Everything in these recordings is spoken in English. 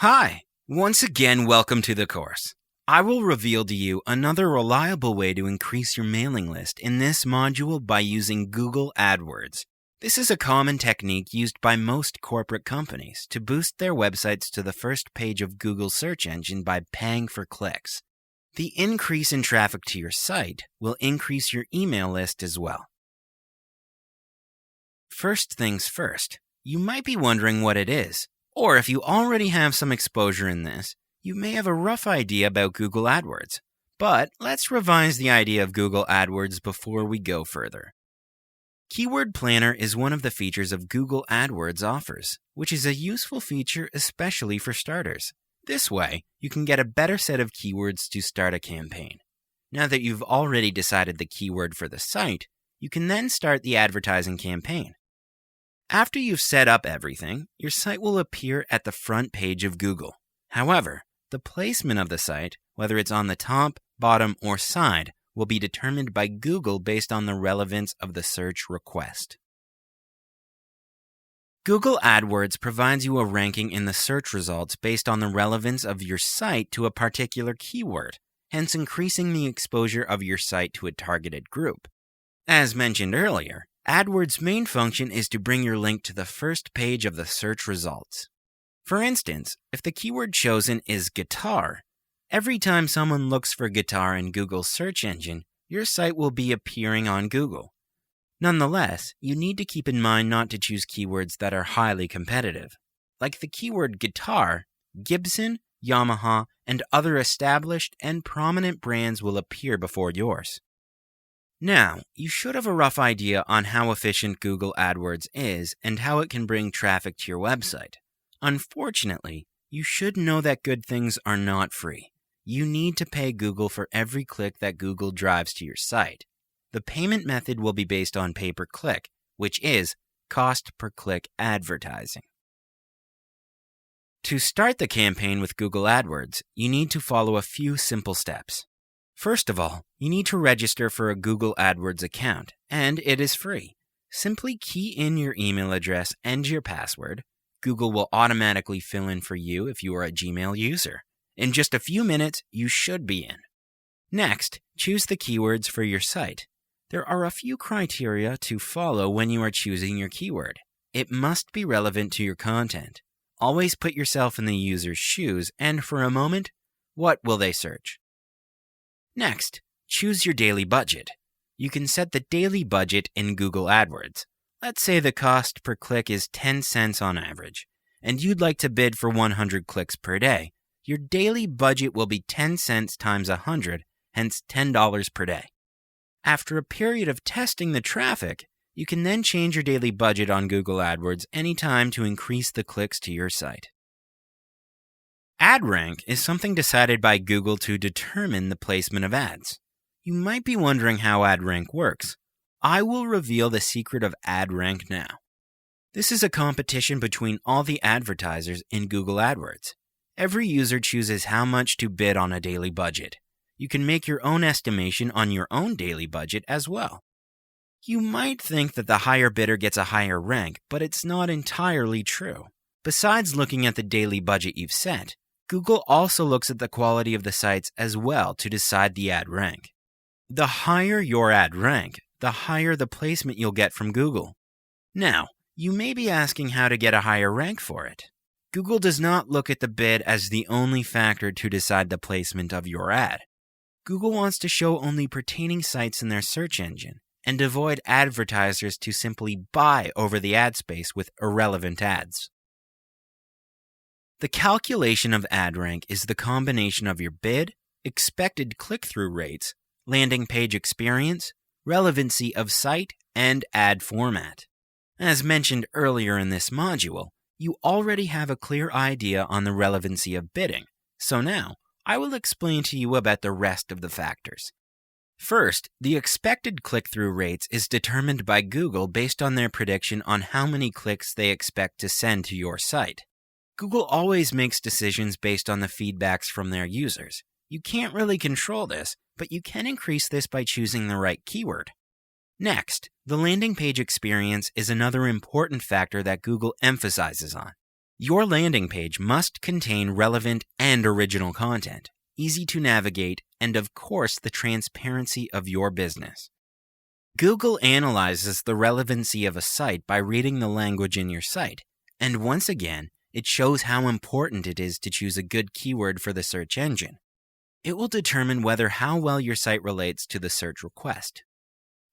Hi! Once again, welcome to the course. I will reveal to you another reliable way to increase your mailing list in this module by using Google AdWords. This is a common technique used by most corporate companies to boost their websites to the first page of Google's search engine by paying for clicks. The increase in traffic to your site will increase your email list as well. First things first, you might be wondering what it is. Or if you already have some exposure in this, you may have a rough idea about Google AdWords. But let's revise the idea of Google AdWords before we go further. Keyword Planner is one of the features of Google AdWords offers, which is a useful feature especially for starters. This way, you can get a better set of keywords to start a campaign. Now that you've already decided the keyword for the site, you can then start the advertising campaign. After you've set up everything, your site will appear at the front page of Google. However, the placement of the site, whether it's on the top, bottom, or side, will be determined by Google based on the relevance of the search request. Google AdWords provides you a ranking in the search results based on the relevance of your site to a particular keyword, hence increasing the exposure of your site to a targeted group. As mentioned earlier, AdWords' main function is to bring your link to the first page of the search results. For instance, if the keyword chosen is guitar, every time someone looks for guitar in Google's search engine, your site will be appearing on Google. Nonetheless, you need to keep in mind not to choose keywords that are highly competitive. Like the keyword guitar, Gibson, Yamaha, and other established and prominent brands will appear before yours. Now, you should have a rough idea on how efficient Google AdWords is and how it can bring traffic to your website. Unfortunately, you should know that good things are not free. You need to pay Google for every click that Google drives to your site. The payment method will be based on pay-per-click, which is cost-per-click advertising. To start the campaign with Google AdWords, you need to follow a few simple steps. First of all, you need to register for a Google AdWords account, and it is free. Simply key in your email address and your password. Google will automatically fill in for you if you are a Gmail user. In just a few minutes, you should be in. Next, choose the keywords for your site. There are a few criteria to follow when you are choosing your keyword. It must be relevant to your content. Always put yourself in the user's shoes, and for a moment, what will they search? Next, choose your daily budget. You can set the daily budget in Google AdWords. Let's say the cost per click is 10 cents on average, and you'd like to bid for 100 clicks per day. Your daily budget will be 10 cents times 100, hence $10 per day. After a period of testing the traffic, you can then change your daily budget on Google AdWords anytime to increase the clicks to your site. Ad rank is something decided by Google to determine the placement of ads. You might be wondering how ad rank works. I will reveal the secret of ad rank now. This is a competition between all the advertisers in Google AdWords. Every user chooses how much to bid on a daily budget. You can make your own estimation on your own daily budget as well. You might think that the higher bidder gets a higher rank, but it's not entirely true. Besides looking at the daily budget you've set, Google also looks at the quality of the sites as well to decide the ad rank. The higher your ad rank, the higher the placement you'll get from Google. Now, you may be asking how to get a higher rank for it. Google does not look at the bid as the only factor to decide the placement of your ad. Google wants to show only pertaining sites in their search engine and avoid advertisers to simply buy over the ad space with irrelevant ads. The calculation of ad rank is the combination of your bid, expected click-through rates, landing page experience, relevancy of site, and ad format. As mentioned earlier in this module, you already have a clear idea on the relevancy of bidding, so now I will explain to you about the rest of the factors. First, the expected click-through rates is determined by Google based on their prediction on how many clicks they expect to send to your site. Google always makes decisions based on the feedbacks from their users. You can't really control this, but you can increase this by choosing the right keyword. Next, the landing page experience is another important factor that Google emphasizes on. Your landing page must contain relevant and original content, easy to navigate, and of course, the transparency of your business. Google analyzes the relevancy of a site by reading the language in your site, and once again, it shows how important it is to choose a good keyword for the search engine. It will determine how well your site relates to the search request.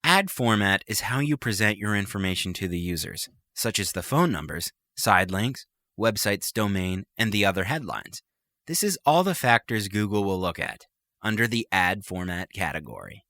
Ad format is how you present your information to the users, such as the phone numbers, side links, website's domain, and the other headlines. This is all the factors Google will look at under the ad format category.